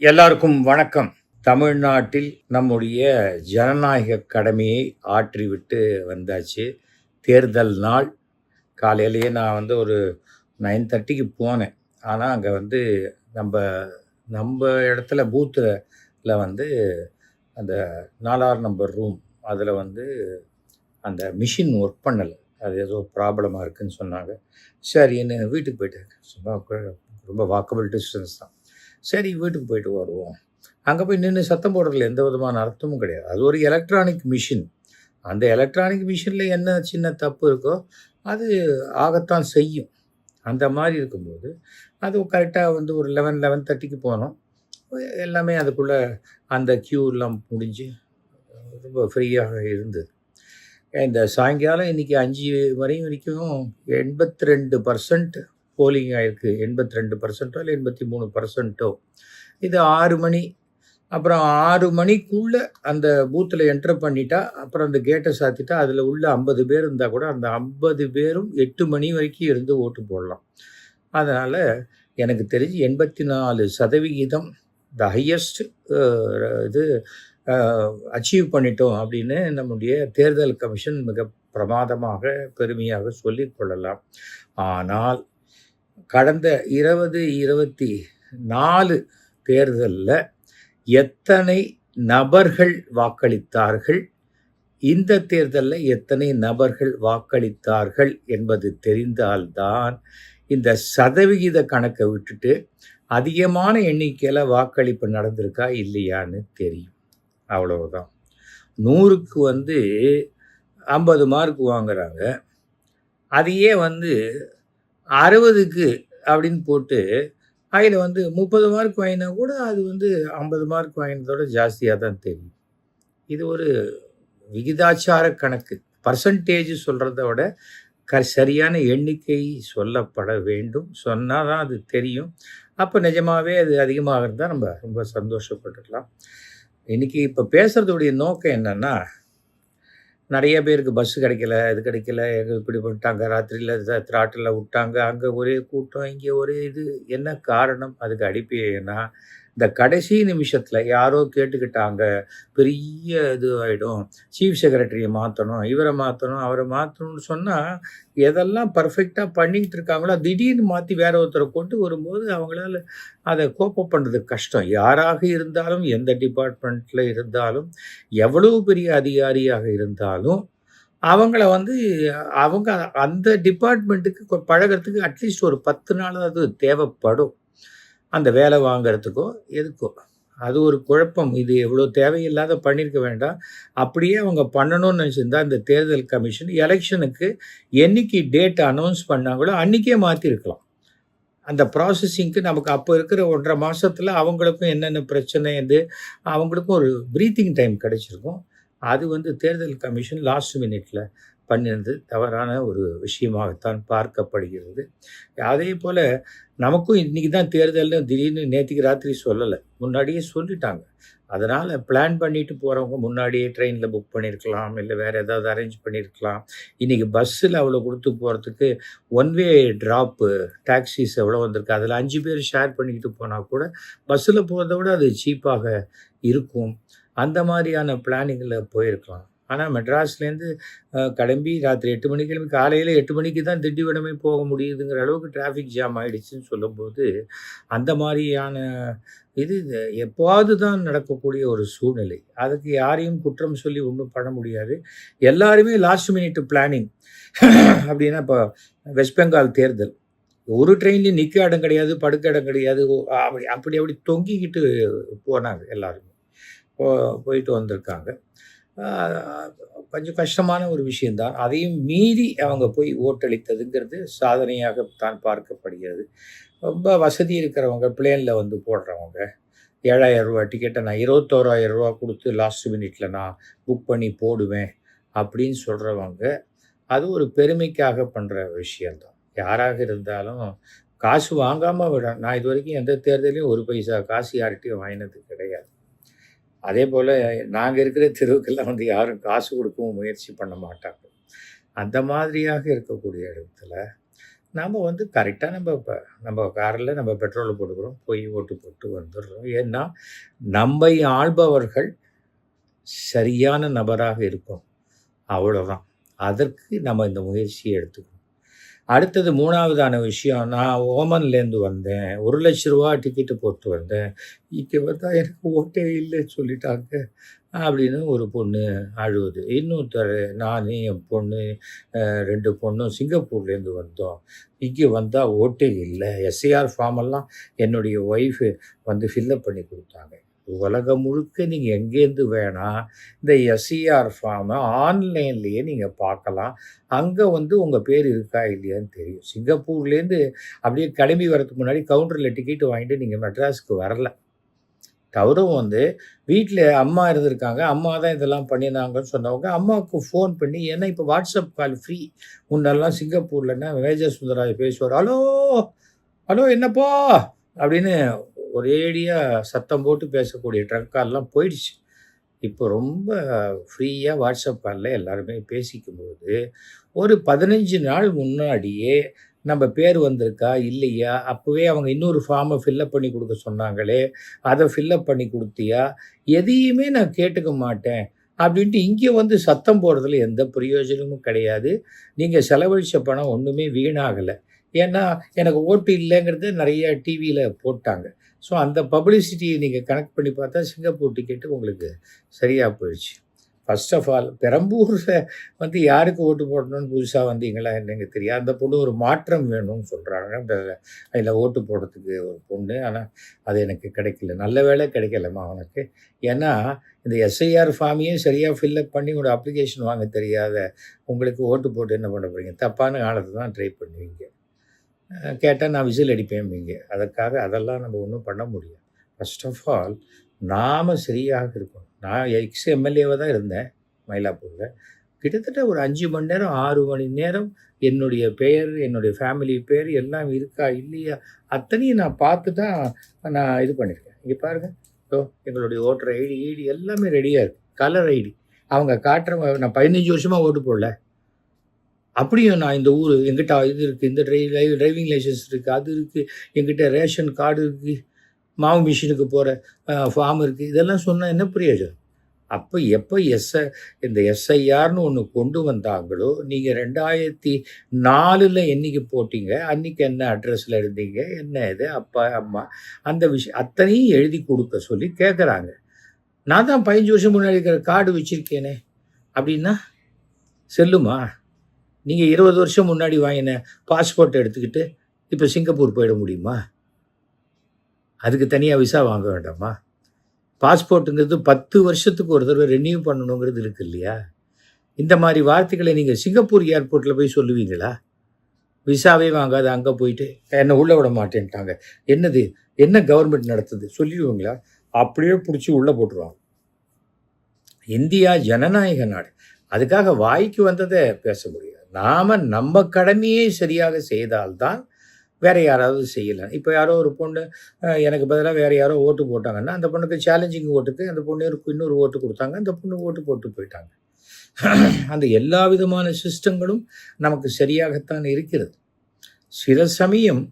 எல்லாருக்கும் வணக்கம். தமிழ்நாட்டில் நம்முடைய ஜனநாயக கடமையை ஆற்றிவிட்டு வந்தாச்சு. தேர்தல் நாள் காலையிலேயே நான் ஒரு 9:30க்கு போனேன். ஆனால் அங்கே நம்ம நம்ம இடத்துல பூத்தில் அந்த 4ஆறு நம்பர் ரூம் அதில் அந்த மிஷின் ஒர்க் பண்ணலை. அது ஏதோ ப்ராப்ளமாக இருக்குதுன்னு சொன்னாங்க. சரின்னு வீட்டுக்கு போயிட்டேன். சும்மா ரொம்ப வாக்கபிள் டிஸ்டன்ஸ் தான். சரி வீட்டுக்கு போயிட்டு வருவோம். அங்கே போய் நின்று சத்தம் போடுறதுல எந்த விதமான அர்த்தமும் கிடையாது. அது ஒரு எலக்ட்ரானிக் மிஷின். அந்த எலக்ட்ரானிக் மிஷினில் என்ன சின்ன தப்பு இருக்கோ அது ஆகத்தான் செய்யும். அந்த மாதிரி இருக்கும்போது அது கரெக்டாக ஒரு 11:30க்கு போனோம். எல்லாமே அதுக்குள்ளே அந்த க்யூலாம் முடிஞ்சு ரொம்ப ஃப்ரீயாக இருந்தது. இந்த சாயங்காலம் இன்றைக்கி 5 மணி வரைக்கும் 82% போலிங் ஆகிருக்கு. 82% இல்லை 83%. இது 6 மணி. அப்புறம் 6 மணிக்குள்ளே அந்த பூத்தில் என்டர் பண்ணிட்டா அப்புறம் அந்த கேட்டை சாத்திட்டா அதில் உள்ள 50 பேர் இருந்தால் கூட அந்த 50 பேரும் 8 மணி வரைக்கும் இருந்து ஓட்டு போடலாம். அதனால் எனக்கு தெரிஞ்சு 84% த ஹையஸ்ட் இது அச்சீவ் பண்ணிட்டோம் அப்படின்னு நம்முடைய தேர்தல் கமிஷன் மிக பிரமாதமாக பெருமையாக சொல்லிக் கொள்ளலாம். ஆனால் கடந்த 2024 தேர்தலில் எத்தனை நபர்கள் வாக்களித்தார்கள், இந்த தேர்தலில் எத்தனை நபர்கள் வாக்களித்தார்கள் என்பது தெரிந்தால்தான் இந்த சதவிகித கணக்கை விட்டுட்டு அதிகமான எண்ணிக்கையில் வாக்களிப்பு நடந்திருக்கா இல்லையான்னு தெரியும். அவ்வளவுதான். 100க்கு 50 மார்க் வாங்குறாங்க. அதையே 60க்கு அப்படின்னு போட்டு அதில் 30 மார்க் வாங்கினா கூட அது 50 மார்க் வாங்கினதோட ஜாஸ்தியாக தான் தெரியும். இது ஒரு விகிதாச்சார கணக்கு. பர்சன்டேஜ் சொல்கிறத விட சரியான எண்ணிக்கை சொல்லப்பட வேண்டும். சொன்னால் தான் அது தெரியும். அப்போ நிஜமாகவே அது அதிகமாக இருந்தால் நம்ம ரொம்ப சந்தோஷப்பட்டுக்கலாம். இன்றைக்கி இப்போ பேசுகிறதுடைய நோக்கம் என்னென்னா, நிறைய பேருக்கு பஸ்ஸு கிடைக்கல, இது கிடைக்கல, இப்படி பண்ணிட்டாங்க, ராத்திரியில் திராட்டில் விட்டாங்க, அங்கே ஒரே கூட்டம், இங்கே ஒரே இது. என்ன காரணம்? அதுக்கு அடிப்படைனா இந்த கடைசி நிமிஷத்தில் யாரோ கேட்டுக்கிட்டாங்க, பெரிய இது ஆகிடும், சீஃப் செக்ரட்டரியை மாற்றணும், இவரை மாற்றணும், அவரை மாற்றணும்னு சொன்னால் எதெல்லாம் பர்ஃபெக்டாக பண்ணிக்கிட்டு இருக்காங்களோ திடீர்னு மாற்றி வேற ஒருத்தரை கொண்டு வரும்போது அவங்களால அதை கோப்பப் பண்ணுறது கஷ்டம். யாராக இருந்தாலும், எந்த டிபார்ட்மெண்ட்டில் இருந்தாலும், எவ்வளவு பெரிய அதிகாரியாக இருந்தாலும் அவங்கள அவங்க அந்த டிபார்ட்மெண்ட்டுக்கு பழகிறதுக்கு அட்லீஸ்ட் ஒரு 10 நாளாவது தேவைப்படும். அந்த வேலை வாங்கிறதுக்கோ எதுக்கோ. அது ஒரு குழப்பம். இது எவ்வளோ தேவையில்லாத பண்ணியிருக்க வேண்டாம். அப்படியே அவங்க பண்ணணும்னு நினச்சிருந்தா இந்த தேர்தல் கமிஷன் எலெக்ஷனுக்கு என்னைக்கு டேட் அனௌன்ஸ் பண்ணாங்களோ அன்றைக்கே மாற்றிருக்கலாம். அந்த ப்ராசஸிங்க்கு நமக்கு அப்போ இருக்கிற 1.5 மாதத்தில் அவங்களுக்கும் என்னென்ன பிரச்சனை அவங்களுக்கும் ஒரு ப்ரீத்திங் டைம் கிடைச்சிருக்கும். அது தேர்தல் கமிஷன் லாஸ்ட் மினிட்ல பண்ணினது தவறான ஒரு விஷயமாகத்தான் பார்க்கப்படுகிறது. அதே போல் நமக்கும் இன்றைக்கி தான் தேர்தல்னு திடீர்னு நேற்றுக்கு ராத்திரி சொல்லலை, முன்னாடியே சொல்லிட்டாங்க. அதனால் பிளான் பண்ணிட்டு போகிறவங்க முன்னாடியே ட்ரெயினில் புக் பண்ணியிருக்கலாம், இல்லை வேறு ஏதாவது அரேஞ்ச் பண்ணியிருக்கலாம். இன்றைக்கி பஸ்ஸில் அவ்வளோ கொடுத்து போகிறதுக்கு ஒன்வே ட்ராப்பு டாக்ஸிஸ் எவ்வளோ வந்திருக்கு, அதில் 5 பேர் ஷேர் பண்ணிக்கிட்டு போனால் கூட பஸ்ஸில் போகிறத விட அது சீப்பாக இருக்கும். அந்த மாதிரியான பிளானிங்கில் போயிருக்கலாம். ஆனால் மெட்ராஸ்லேருந்து கிளம்பி ராத்திரி 8 மணிக்கு கிளம்பி காலையில் 8 மணிக்கு தான் திண்டிவனமே போக முடியுதுங்கிற அளவுக்கு டிராஃபிக் ஜாம் ஆகிடுச்சின்னு சொல்லும்போது அந்த மாதிரியான இது எப்போது தான் நடக்கக்கூடிய ஒரு சூழ்நிலை. அதுக்கு யாரையும் குற்றம் சொல்லி ஒன்றும் பண்ண முடியாது. எல்லாருமே லாஸ்ட் மினிட் பிளானிங். அப்படின்னா இப்போ வெஸ்ட் பெங்கால் தேர்தல் ஒரு ட்ரெயின்லேயும் நிற்க இடம் கிடையாது, படுக்க இடம் கிடையாது, அப்படி தொங்கிக்கிட்டு போனாங்க. எல்லாருமே போயிட்டு வந்திருக்காங்க. கொஞ்சம் கஷ்டமான ஒரு விஷயந்தான். அதையும் மீறி அவங்க போய் ஓட்டளித்ததுங்கிறது சாதனையாக தான் பார்க்கப்படுகிறது. ரொம்ப வசதி இருக்கிறவங்க பிளேனில் போடுறவங்க 7,000 ரூபா டிக்கெட்டை நான் 21,000 ரூபா கொடுத்து லாஸ்ட் மினிட்ல நான் புக் பண்ணி போடுவேன் அப்படின்னு சொல்கிறவங்க அது ஒரு பெருமைக்காக பண்ணுற விஷயந்தான். யாராக இருந்தாலும் காசு வாங்காமல் விட நான் இது வரைக்கும் எந்த தேர்தலையும் 1 பைசா காசு யார்கிட்டையும் வாங்கினது கிடையாது. அதே போல் நாங்கள் இருக்கிற தெருவுக்கெல்லாம் யாரும் காசு கொடுக்கவும் முயற்சி பண்ண மாட்டாங்க. அந்த மாதிரியாக இருக்கக்கூடிய இடத்துல நாம வந்து கரெக்ட்டா நம்ம கார்ல நம்ம பெட்ரோல போட்டுக்கிறோம். போய் ஓட்டு போட்டு வந்துடுறோம். ஏன்னா, நம்மை ஆள்பவர்கள் சரியான நபராக இருக்கணும். அவ்வளோதான். அதற்கு நம்ம இந்த முயற்சிய எடுத்துக்கணும். அடுத்தது 3வதான விஷயம், நான் ஓமன்லேருந்து வந்தேன். ரூ. 1,00,000 டிக்கெட்டு போட்டு வந்தேன். இங்க வந்தா எனக்கு ஓட்டே இல்லன்னு சொல்லிட்டாங்க. அப்படின்னு ஒரு பொண்ணு அழுவுது. இன்னொருத்தர் நானு, என் பொண்ணு 2 பொண்ணும் சிங்கப்பூர்லேருந்து வந்தோம். இங்க வந்தா ஓட்டே இல்ல. எஸ்ஐஆர் ஃபார்ம் எல்லாம் என்னுடைய ஒய்ஃபு வந்து ஃபில்லப் பண்ணி குடுத்தாங்க. உலகம் முழுக்க நீங்க எங்கேருந்து வேணா இந்த எஸ்ஐஆர் ஃபார்ம ஆன்லைன்லேயே நீங்க பார்க்கலாம். அங்க வந்து உங்க பேர் இருக்கா இல்லையான்னு தெரியும். சிங்கப்பூர்லேருந்து அப்படியே கிளம்பி வரதுக்கு முன்னாடி கவுண்டர்ல டிக்கெட் வாங்கிட்டு நீங்க மெட்ராஸ்க்கு வரல. அவரும் வந்து வீட்ல அம்மா இருந்திருக்காங்க. அம்மா தான் இதெல்லாம் பண்ணினாங்கன்னு சொன்னவங்க, அம்மாவுக்கு ஃபோன் பண்ணி ஏன்னா இப்ப வாட்ஸ்அப் கால் ஃப்ரீ. முன்னெல்லாம் சிங்கப்பூர்லன்னா மேஜர் சுந்தரராஜ் பேசுவாரு. "ஹலோ, ஹலோ என்னப்பா?" அப்படின்னு ஒரேடியா சத்தம் போட்டு பேசக்கூடிய ட்ரங்க் கால்லாம் போயிடுச்சு. இப்போ ரொம்ப ஃப்ரீயா வாட்ஸ்அப் கால்ல எல்லாருமே பேசிக்கும்போது, ஒரு 15 நாள் முன்னாடியே நம்ம பேர் வந்திருக்கா? இல்லையா? அப்பவே அவங்க இன்னொரு ஃபார்ம ஃபில்லப் பண்ணி குடுக்க சொன்னாங்களே, அத ஃபில்லப் பண்ணி குடுத்தியா? எதையுமே நான் கேட்டுக்க மாட்டேன். அப்படின்ட்டு இங்க வந்து சத்தம் போடுறதுல எந்த பிரயோஜனமும் கிடையாது. நீங்க செலவழிச்ச பணம் ஒண்ணுமே வீணாகல. ஏன்னா, எனக்கு ஓட்டு இல்லங்கிறது நெறைய டிவில போட்டாங்க. ஸோ, அந்த பப்ளிசிட்டிய நீங்க கனெக்ட் பண்ணி பார்த்தா, சிங்கப்பூர் டிக்கெட்டு உங்களுக்கு சரியா போயிடுச்சு. ஃபர்ஸ்ட் ஆஃப் ஆல் பெரம்பூர்ல வந்து யாருக்கு ஓட்டு போடணும்னு புதுசா வந்தீங்களா என்னங்க தெரியாது. அந்த பொண்ணு ஒரு மாற்றம் வேணும்னு சொல்றாங்க. அதில ஓட்டு போடுறதுக்கு ஒரு பொண்ணு. ஆனா, அது எனக்கு கிடைக்கல. நல்ல வேளை கிடைக்கலம்மா உனக்கு. ஏன்னா, இந்த எஸ்ஐஆர் ஃபார்மையே சரியா ஃபில்லப் பண்ணி ஒரு அப்ளிகேஷன் வாங்க தெரியாத உங்களுக்கு ஓட்டு போட்டு என்ன பண்ண போறீங்க? தப்பான ஆளத்த தான் ட்ரை பண்ணுவீங்க. கேட்டா நான் விசில் அடிப்பேன்பீங்க. அதெல்லாம் நம்ம ஒண்ணும் பண்ண முடியாது. ஃபர்ஸ்ட் ஆஃப் ஆல் நாம சரியாக இருக்கணும். நான் எக்ஸ் எம்எல்ஏவா தான் இருந்தேன் மயிலாப்பூர்ல. கிட்டத்தட்ட ஒரு 5 மணி நேரம், 6 மணி நேரம் என்னுடைய பெயர், என்னுடைய ஃபேமிலி பேர் எல்லாம் இருக்கா? இல்லையா? அத்தனையும் நான் பார்த்து தான் நான் இது பண்ணியிருக்கேன். இங்க பாருங்க. இதோ எங்களுடைய ஓட்டர் ஐடி எல்லாமே ரெடியா இருக்கு. Colour ID. அவங்க காட்டுற நான் 15 வருஷமா ஓட்டு போடல. அப்படியும் நான் இந்த ஊரு என்கிட்ட இது இருக்கு. இந்த டிரைவிங் லைசென்ஸ் இருக்கு. அது இருக்கு. என்கிட்ட ரேஷன் கார்டு இருக்கு. மாவு மிஷினுக்கு போற ஃபார்ம் இருக்கு. இதெல்லாம் சொன்னா என்ன பிரயோஜனம்? அப்ப எப்ப இந்த எஸ்ஐஆர்ன்னு ஒண்ணு கொண்டு வந்தாங்களோ, நீங்க 2004ல என்னைக்கு போட்டீங்க? அன்னைக்கு என்ன அட்ரஸ்ல இருந்தீங்க? என்ன இது? அப்பா, அம்மா அந்த விஷயம் அத்தனையும் எழுதி குடுக்க சொல்லி கேட்கறாங்க. நான் தான் 15 வருஷம் முன்னாடி இருக்கிற கார்டு வச்சிருக்கேனே! அப்படின்னா செல்லுமா? நீங்க 20 வருஷம் முன்னாடி வாங்கின பாஸ்போர்ட் எடுத்துக்கிட்டு, இப்ப சிங்கப்பூர் போயிட முடியுமா? அதுக்கு தனியா விசா வாங்க வேண்டாமா? பாஸ்போர்ட்ங்கிறது 10 வருஷத்துக்கு ஒரு தடவ ரெனியூ பண்ணணுங்கிறது இருக்கு இல்லையா? இந்த மாரி வார்த்தைகள நீங்க சிங்கப்பூர் ஏர்போர்ட்ல போய் சொல்லுவீங்களா? விசாவே வாங்காத அங்க போயிட்டு, என்ன உள்ள விட மாட்டேன்ட்டாங்க. என்னது? என்ன கவர்ன்மெண்ட் நடத்துது? சொல்லிடுவீங்களா? அப்படியே புடிச்சு உள்ள போட்டுருவாங்க. இந்தியா ஜனநாயக நாடு. அதுக்காக வாய்க்கு வந்தத பேச முடியாது. நாம நம்ம கடமையை சரியாக செய்தால் தான் வேற யாராவது செய்யலாம். இப்ப யாரோ ஒரு பொண்ணு எனக்கு பதிலா வேற யாரோ ஓட்டு போட்டாங்கன்னா, அந்த பொண்ணுக்கு சேலஞ்சிங் ஓட்டுக்கு அந்த பொண்ணுக்கு இன்னொரு ஓட்டு குடுத்தாங்க. அந்த பொண்ணு ஓட்டு போட்டு போயிட்டாங்க. அந்த எல்லா விதமான சிஸ்டங்களும் நமக்கு சரியாகத்தான் இருக்கிறது. சில சமயம்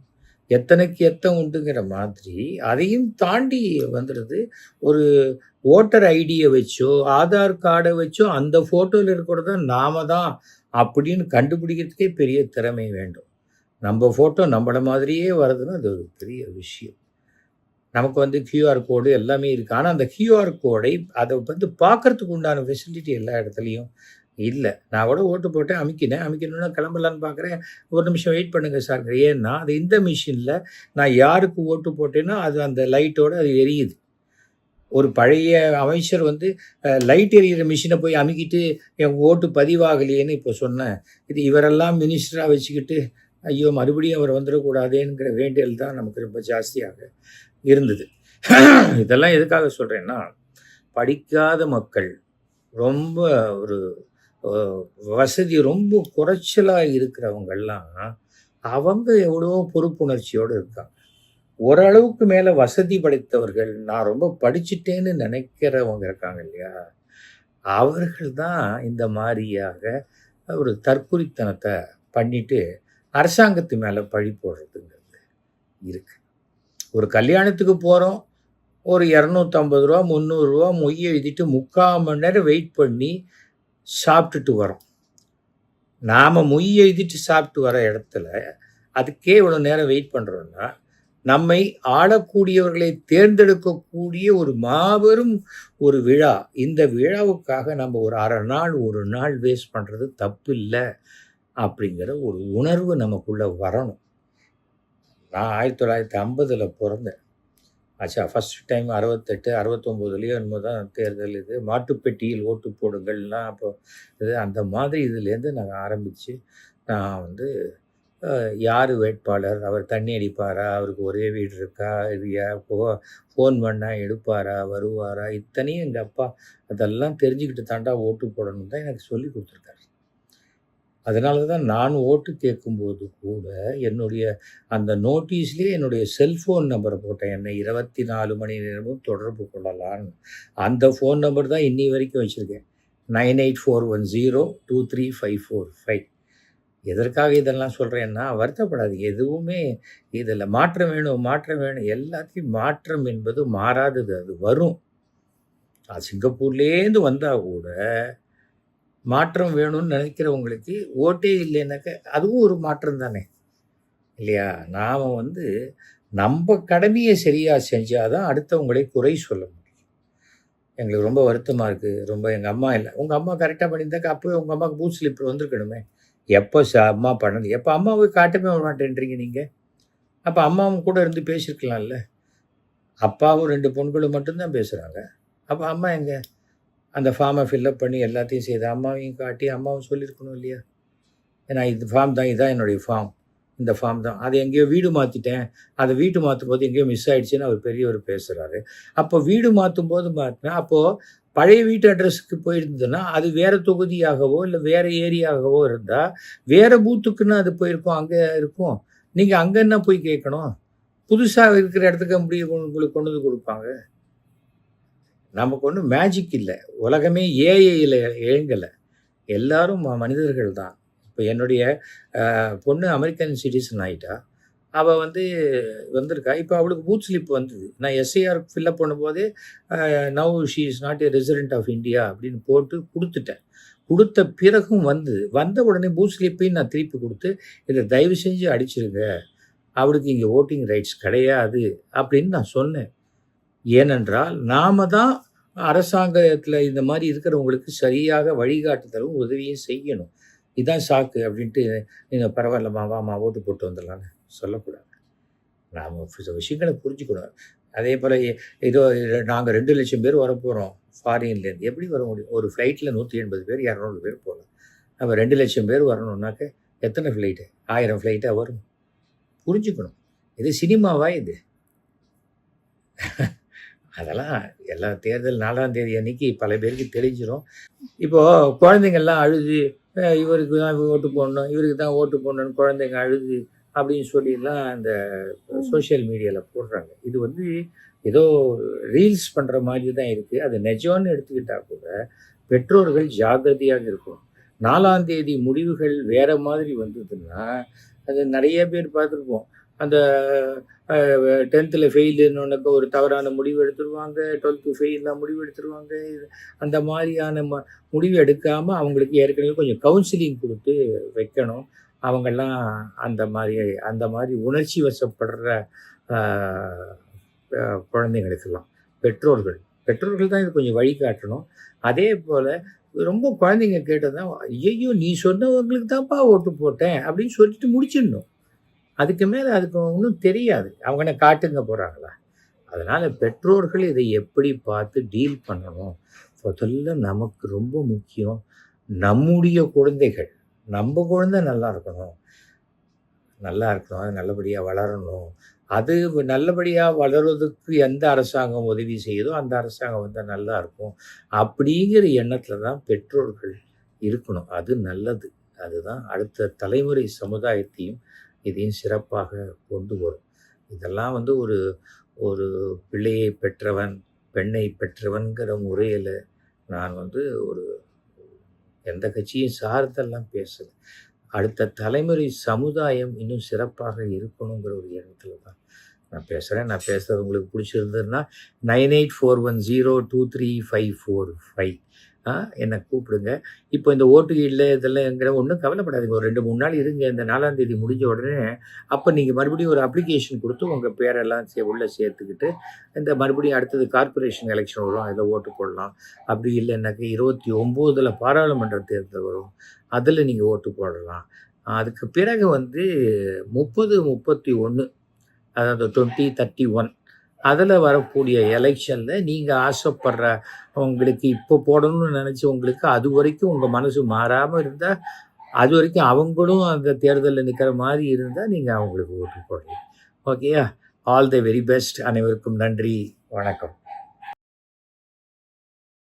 எத்தனைக்கு எத்தனை உண்டுங்கிற மாதிரி அதையும் தாண்டி வந்துடுது. ஒரு ஓட்டர் ஐடிய வச்சோ, ஆதார் கார்ட வச்சோ அந்த ஃபோட்டோல இருக்கிறது தான் நாம தான் அப்படின்னு கண்டுபிடிக்கிறதுக்கே பெரிய திறமை வேண்டும். நம்ம ஃபோட்டோ நம்மள மாதிரியே வருதுன்னா, அது ஒரு பெரிய விஷயம். நமக்கு வந்து கியூஆர் கோடு எல்லாமே இருக்கு. ஆனா, அந்த கியூஆர் கோடை அத வந்து பார்க்கறதுக்கு உண்டான ஃபெசிலிட்டி எல்லா இடத்துலயும் இல்ல. நான் கூட ஓட்டு போட்டேன், அமுக்கினேன். அமுக்கினோனே கிளம்பலான்னு பார்க்குறேன். ஒரு நிமிஷம் வெயிட் பண்ணுங்க சார். ஏன்னா, அது இந்த மிஷின்ல நான் யாருக்கு ஓட்டு போட்டேனோ, அது அந்த லைட்டோட அது எரியுது. ஒரு பழைய அமைச்சர் வந்து லைட் எரியிற மிஷின போய் அமுக்கிட்டு, என் ஓட்டு பதிவாகலையேன்னு இப்போ சொன்னேன். இது இவரெல்லாம் மினிஸ்டரா வச்சுக்கிட்டு, ஐயோ! மறுபடியும் அவர் வந்துடக்கூடாதேங்கிற வேண்டியல் தான் நமக்கு ரொம்ப ஜாஸ்தியாக இருந்தது. இதெல்லாம் எதுக்காக சொல்றேன்னா, படிக்காத மக்கள் ரொம்ப ஒரு அ வசதி ரொம்ப குறைச்சலா இருக்கிறவங்கலாம், அவங்க எவ்வளவோ பொறுப்புணர்ச்சியோட இருக்காங்க. ஓரளவுக்கு மேல வசதி படைத்தவர்கள், நான் ரொம்ப படிச்சுட்டேன்னு நினைக்கிறவங்க இருக்காங்க இல்லையா? அவர்கள் தான் இந்த மாரியாக ஒரு தற்குறித்தனத்த பண்ணிட்டு, அரசாங்கத்து மேலே பழி போடுறதுங்கிறது இருக்கு. ஒரு கல்யாணத்துக்கு போகிறோம், ஒரு ரூ. 250 ரூ. 300 மொய் எழுதிட்டு 3/4 மணி நேரம் வெயிட் பண்ணி சாப்பிட்டுட்டு வரோம். நாம் மொய் எழுதிட்டு சாப்பிட்டு வர இடத்துல அதுக்கே இவ்வளோ நேரம் வெயிட் பண்ணுறோன்னா, நம்மை ஆளக்கூடியவர்களை தேர்ந்தெடுக்கக்கூடிய ஒரு மாபெரும் ஒரு விழா. இந்த விழாவுக்காக நம்ம ஒரு அரை நாள், ஒரு நாள் வேஸ்ட் பண்ணுறது தப்பு இல்லை அப்படிங்கிற ஒரு உணர்வு நமக்குள்ளே வரணும். நான் 1950 பிறந்தேன். ஆச்சா, ஃபஸ்ட் டைம் 68, 69லயோ என்னமோ தான் தேர்தல் இது. மாட்டுப்பெட்டியில் ஓட்டு போடுங்கள்லாம் அப்போ இது அந்த மாதிரி இதுலேருந்து நாங்கள் ஆரம்பித்து நான் வந்து யார் வேட்பாளர், அவர் தண்ணி அடிப்பாரா, அவருக்கு ஒரே வீடு இருக்கா, இது ஃபோன் பண்ணால் எடுப்பாரா, வருவாரா, இத்தனையும் எங்கள் அப்பா அதெல்லாம் தெரிஞ்சுக்கிட்டு தாண்டா ஓட்டு போடணும் தான் எனக்கு சொல்லி கொடுத்துருக்காரு. அதனால தான் நான் ஓட்டு கேட்கும்போது கூட என்னுடைய அந்த நோட்டீஸ்லேயே என்னுடைய செல்ஃபோன் நம்பரை போட்டேன். என்னை 24 மணி நேரமும் தொடர்பு கொள்ளலான்னு. அந்த ஃபோன் நம்பர் தான் இன்னி வரைக்கும் வச்சுருக்கேன். 9841023545. எதற்காக இதெல்லாம் சொல்கிறேன்னா, வருத்தப்படாதீங்க. எதுவுமே இதில் மாற்றம் வேணும், மாற்றம் வேணும். எல்லாத்தையும் மாற்றம் என்பது மாறாதது, அது வரும். அது சிங்கப்பூர்லேருந்து வந்தால் கூட மாற்றம் வேணும்னு நினைக்கிறவங்களுக்கு ஓட்டே இல்லைன்னாக்க அதுவும் ஒரு மாற்றம் தானே, இல்லையா? நாம் வந்து நம்ம கடமையை சரியாக செஞ்சால் தான் அடுத்தவங்களை குறை சொல்ல முடியும். எங்களுக்கு ரொம்ப வருத்தமாக இருக்குது, ரொம்ப எங்கள் அம்மா இல்லை. உங்கள் அம்மா கரெக்டாக பண்ணியிருந்தாக்க அப்போவே உங்கள் அம்மாவுக்கு பூத் ஸ்லிப் வந்திருக்கணுமே. எப்போ அம்மா பண்ணது, எப்போ அம்மாவை காட்டவே மாட்டேன்றீங்க நீங்கள்? அப்போ அம்மாவும் கூட இருந்து பேசியிருக்கலாம்ல. அப்பாவும் 2 பெண்களும் மட்டும்தான் பேசுகிறாங்க. அப்போ அம்மா எங்கே? அந்த ஃபார்மை ஃபில்லப் பண்ணி எல்லாத்தையும் செய்து அம்மாவையும் காட்டி அம்மாவும் சொல்லியிருக்கணும் இல்லையா? ஏன்னா இது ஃபார்ம் தான், இதுதான் என்னுடைய ஃபார்ம், இந்த ஃபார்ம் தான். அது எங்கேயோ வீடு மாற்றிட்டேன், அதை வீடு மாற்றும் போது எங்கேயோ மிஸ் ஆகிடுச்சின்னு அவர் பெரியவர் பேசுகிறாரு. அப்போ வீடு மாற்றும் போது மாற்றினா அப்போது பழைய வீட்டு அட்ரஸுக்கு போயிருந்ததுன்னா அது வேறு தொகுதியாகவோ இல்லை வேறு ஏரியாகவோ இருந்தால் வேறு பூத்துக்குன்னு அது போயிருக்கோம், அங்கே இருக்கும். நீங்கள் அங்கே என்ன போய் கேட்கணும்? புதுசாக இருக்கிற இடத்துக்கு அப்படியே உங்களுக்கு கொண்டு வந்து கொடுப்பாங்க. நமக்கு ஒன்றும் மேஜிக் இல்லை. உலகமே ஏஐயில் இயங்கலை. எல்லாரும் மனிதர்கள் தான். இப்போ என்னுடைய பொண்ணு அமெரிக்கன் சிட்டிசன் ஆகிட்டா. அவள் வந்து வந்திருக்கா. இப்போ அவளுக்கு பூத் ஸ்லிப் வந்தது. நான் எஸ்ஐஆர் ஃபில்லப் பண்ணும்போதே now she is not a resident of India அப்படின்னு போட்டு கொடுத்துட்டேன். கொடுத்த பிறகும் வந்த உடனே பூத் ஸ்லிப்பையும் நான் திருப்பி கொடுத்து, இதை தயவு செஞ்சு அடிச்சிருங்க, அவளுக்கு இங்கே ஓட்டிங் ரைட்ஸ் கிடையாது அப்படின்னு நான் சொன்னேன். ஏனென்றால் நாம தான் அரசாங்கத்தில் இந்த மாதிரி இருக்கிறவங்களுக்கு சரியாக வழிகாட்டுதலும் உதவியும் செய்யணும். இதான் சாக்கு அப்படின்ட்டு நீங்கள் பரவாயில்லம்மா வாமா ஓட்டு போட்டு வந்துடலான்னு சொல்லக்கூடாது. நாம் சில விஷயங்களை புரிஞ்சுக்கணும். அதே போல் ஏதோ நாங்கள் 2 லட்சம் பேர் வரப்போகிறோம் ஃபாரின்லேருந்து. எப்படி வர முடியும்? ஒரு ஃப்ளைட்டில் 180 பேர் 200 பேர் போகலாம். நம்ம 2 லட்சம் பேர் வரணும்னாக்க எத்தனை ஃப்ளைட்டு? 1000 ஃப்ளைட்டாக வரும். புரிஞ்சுக்கணும். இது சினிமாவா இது? அதெல்லாம் எல்லா தேர்தல் 4ஆம் தேதி அன்னைக்கு பல பேருக்கு தெரிஞ்சிடும். இப்போது குழந்தைங்கள்லாம் அழுது இவருக்கு தான் ஓட்டு போடணும், இவருக்கு தான் ஓட்டு போடணும்னு குழந்தைங்க அழுது அப்படின்னு சொல்லிலாம் அந்த சோஷியல் மீடியாவில் போடுறாங்க. இது வந்து ஏதோ ரீல்ஸ் பண்ணுற மாதிரி தான் இருக்குது. அது நிஜம்னு எடுத்துக்கிட்டால் கூட பெற்றோர்கள் ஜாக்கிரதையாக இருக்கணும். 4ஆம் தேதி முடிவுகள் வேறு மாதிரி வந்ததுன்னா அது நிறைய பேர் பார்த்துருப்போம். அந்த 10th ஃபெயிலுன்னு ஒரு தவறான முடிவு எடுத்துருவாங்க, 12th ஃபெயிலாக முடிவு எடுத்துருவாங்க. அந்த மாதிரியான முடிவு எடுக்காமல் அவங்களுக்கு ஏற்கனவே கொஞ்சம் கவுன்சிலிங் கொடுத்து வைக்கணும். அவங்கெல்லாம் அந்த மாதிரி உணர்ச்சி வசப்படுற குழந்தைங்களுக்கெல்லாம் பெற்றோர்கள் தான் இது கொஞ்சம் வழிகாட்டணும். அதே போல் ரொம்ப குழந்தைங்க கேட்டதான், ஐயோ நீ சொன்னவங்களுக்கு தான்ப்பா ஓட்டு போட்டேன் அப்படின்னு சொல்லிட்டு முடிச்சிடணும். அதுக்கு மேலே அதுக்கு ஒன்றும் தெரியாது. அவங்க என்ன காட்டுங்க போகிறாங்களா? அதனால் பெற்றோர்கள் இதை எப்படி பார்த்து டீல் பண்ணணும்? முதல்ல நமக்கு ரொம்ப முக்கியம் நம்முடைய குழந்தைகள், நம்ம குழந்தை நல்லா இருக்கணும், அது நல்லபடியாக வளரணும். அது நல்லபடியாக வளர்வதற்கு எந்த அரசாங்கம் உதவி செய்யுதோ அந்த அரசாங்கம் வந்தால் நல்லா இருக்கும் அப்படிங்கிற எண்ணத்தில் தான் பெற்றோர்கள் இருக்கணும். அது நல்லது. அதுதான் அடுத்த தலைமுறை சமுதாயத்தையும் இதையும் சிறப்பாக கொண்டு வரும். இதெல்லாம் வந்து ஒரு பிள்ளையை பெற்றவன், பெண்ணை பெற்றவன்கிற முறையில் நான் வந்து எந்த கட்சியும் சார்ந்தெல்லாம் பேசலை. அடுத்த தலைமுறை சமுதாயம் இன்னும் சிறப்பாக இருக்கணுங்கிற ஒரு எண்ணத்துல தான் நான் பேசுறேன். நான் பேசுறது உங்களுக்கு பிடிச்சிருந்ததுன்னா 9841023545 என்ன கூப்பிடுங்க. இப்போ இந்த ஓட்டு இல்ல இதெல்லாம் என்கிற ஒண்ணும் கவலைப்படாதீங்க. ஒரு 2, 3 நாள் இருங்க. இந்த 4ஆம் தேதி முடிஞ்ச உடனே, அப்ப நீங்க மறுபடியும் ஒரு அப்ளிகேஷன் குடுத்து உங்க பேரெல்லாம் உள்ள சேர்த்துக்கிட்டு, இந்த மறுபடியும் அடுத்தது கார்ப்பரேஷன் எலெக்ஷன் வரும். அதில ஓட்டு போடலாம். அப்படி இல்லன்னாக்க 29ல பாராளுமன்ற தேர்தல் வரும். அதில நீங்க ஓட்டு போடலாம். அதுக்கு பிறகு வந்து 30, 31 அதாவது 20, 31 அதில வரக்கூடிய எலெக்ஷன்ல நீங்க ஆசைப்படுற உங்களுக்கு இப்போ போடணும்னு நினைச்சவங்களுக்கு அதுவரைக்கும் உங்க மனசு மாறாம இருந்தா, அதுவரைக்கும் அவங்களும் அந்த தேர்தல்ல நிக்கிற மாரி இருந்தா, நீங்க அவங்களுக்கு ஓட்டு போடலாம். ஓகேயா? All the very best. அனைவருக்கும் நன்றி. வணக்கம்.